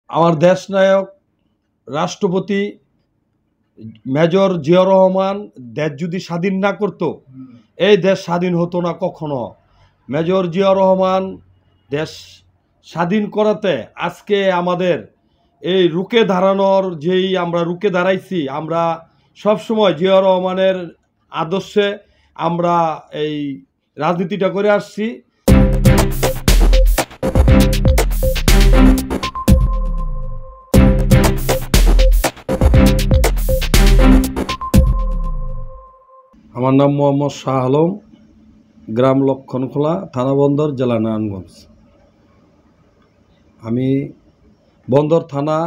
আমার দেশনায়ক রাষ্ট্রপতি মেজর জিয়াউর রহমান দেশ যদি স্বাধীন না করত, এই দেশ স্বাধীন হতো না কখনো। মেজর জিয়াউর রহমান দেশ স্বাধীন করাতে আজকে আমাদের এই রুখে দাঁড়ানোর যেই আমরা রুখে দাঁড়াইছি, আমরা সবসময় জিয়াউর রহমানের আদর্শে আমরা এই রাজনীতিটা করে আসছি। আমার নাম মোহাম্মদ শাহ আলম, গ্রাম লক্ষণখোলা, থানা বন্দর, জেলা নারায়ণগঞ্জ। আমি বন্দর থানা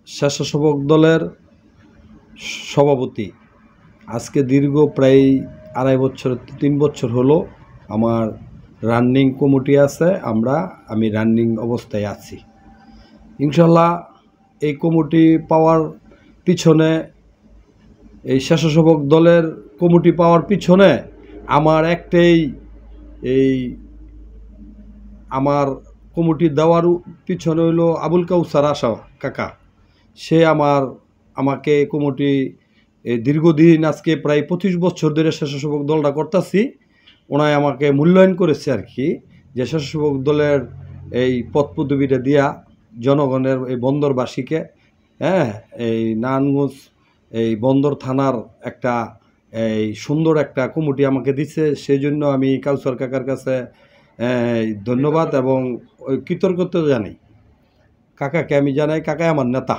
স্বেচ্ছাসেবক দলের সভাপতি। আজকে দীর্ঘ প্রায় 3 বছর হলো আমার রানিং কমিটি আছে, আমি রানিং অবস্থায় আছি। ইনশাল্লাহ এই কমিটি পাওয়ার পিছনে, এই স্বেচ্ছাসেবক দলের কমিটি পাওয়ার পিছনে আমার একটাই, আমার কমিটি দেওয়ার পিছনে হইল আবুল কাউসার আশা কাকা। সে আমাকে কমিটি দীর্ঘদিন, আজকে প্রায় 25 বছর ধরে স্বেচ্ছাসেবক দলটা করতেছি। ওনায় আমাকে মূল্যায়ন করেছে আর কি, যে স্বেচ্ছাসেবক দলের এই পদ পদবিটা দিয়া জনগণের, এই বন্দরবাসীকে, এই নারায়ণগঞ্জ এই বন্দর থানার একটা এই সুন্দর একটা কমিটি আমাকে দিচ্ছে। সেই জন্য আমি কাউসার কাকার কাছে ধন্যবাদ এবং কৃতজ্ঞতা জানাই। কাকাকে আমি জানাই, কাকাই আমার নেতা।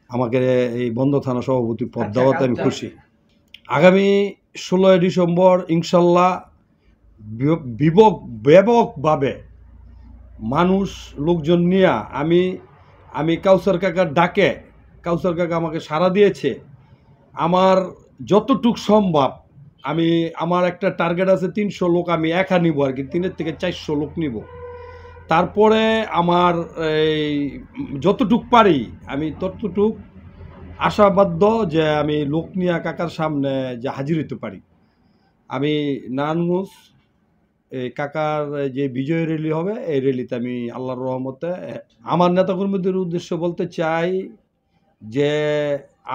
আমাকে এই বন্দর থানা সভাপতি পদ দেওয়াতে আমি খুশি। আগামী 16 ডিসেম্বর ইনশাল্লাহ ব্যাপকভাবে লোকজন নিয়ে আমি কাউসার কাকার ডাকে, কাউসার কাকা আমাকে সাড়া দিয়েছে। আমার যতটুক সম্ভব আমার একটা টার্গেট আছে 300 লোক আমি একা নিব আর কি, 3 থেকে 400 লোক নিব। তারপরে আমার এই যতটুক পারি আমি ততটুক আশাবাদ্য যে আমি লোক নিয়ে কাকার সামনে যে হাজির হতে পারি। আমি নারায়ণগঞ্জ এই কাকার যে বিজয় র্যালি হবে, এই র্যালিতে আমি আল্লাহর রহমতে আমার নেতাকর্মীদের উদ্দেশ্য বলতে চাই যে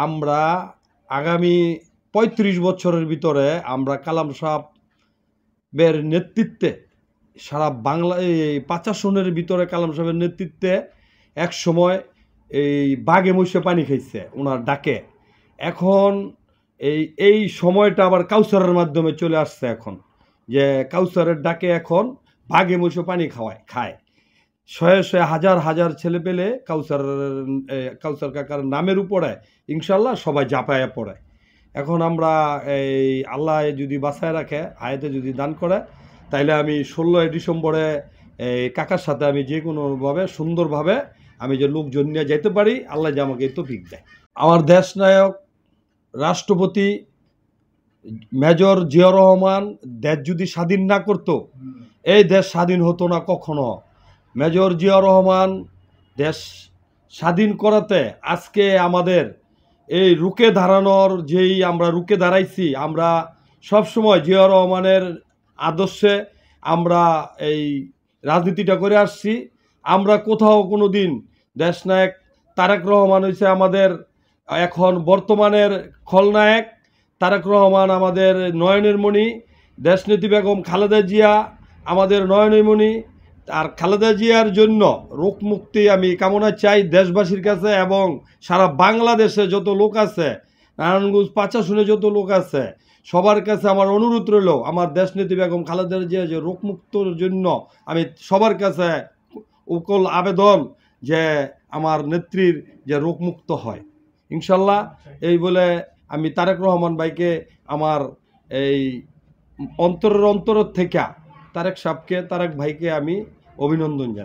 আমরা আগামী 35 বছরের ভিতরে আমরা কালাম সাহেবের নেতৃত্বে সারা বাংলা, এই 5 আসনের ভিতরে কালাম সাহেবের নেতৃত্বে এক সময় এই বাঘে মহিষে পানি খাইছে ওনার ডাকে। এখন এই সময়টা আবার কাউসারের মাধ্যমে চলে আসছে এখন, যে কাউসারের ডাকে এখন বাঘে মহিষে পানি খায়। শয়ে হাজার হাজার ছেলে পেলে কাউসার কাকার নামের উপরে ইনশাল্লাহ সবাই ঝাঁপায়া পড়ে। এখন আমরা এই আল্লাহ যদি বাঁচায় রাখে, হায়াতে যদি দান করে, তাইলে আমি 16 ডিসেম্বরে এই কাকার সাথে আমি যে কোনোভাবে সুন্দরভাবে আমি যে লোকজন নিয়ে যেতে পারি, আল্লাহ যে আমাকে তৌফিক দেয়। আমার দেশনায়ক রাষ্ট্রপতি মেজর জিয়াউর রহমান দেশ যদি স্বাধীন না করত, এই দেশ স্বাধীন হতো না কখনো। মেজর জিয়াউর রহমান দেশ স্বাধীন করাতে আজকে আমাদের এই রুখে দাঁড়ানোর যেই আমরা রুখে দাঁড়াইছি, আমরা সবসময় জিয়াউর রহমানের আদর্শে আমরা এই রাজনীতিটা করে আসছি। আমরা কোথাও কোনো দিন, দেশনায়ক তারেক রহমান হয়েছে আমাদের এখন বর্তমানের খলনায়ক, তারেক রহমান আমাদের নয়নের মণি, দেশনেত্রী বেগম খালেদা জিয়া আমাদের নয়নের মণি। আর খালেদা জিয়ার জন্য রোগ মুক্তি আমি কামনা চাই দেশবাসীর কাছে, এবং সারা বাংলাদেশে যত লোক আছে, নারায়ণগঞ্জ 5 আসনে যত লোক আছে, সবার কাছে আমার অনুরোধ রইল, আমার দেশনেত্রী বেগম খালেদা জিয়া যে রোগ মুক্তর জন্য আমি সবার কাছে উকল আবেদন যে আমার নেত্রীর যে রোগ মুক্ত হয় ইনশাল্লাহ। এই বলে আমি তারেক রহমান ভাইকে, আমার এই অন্তরের থেকে তারেক ভাইকে আমি অভিনন্দন জানাই।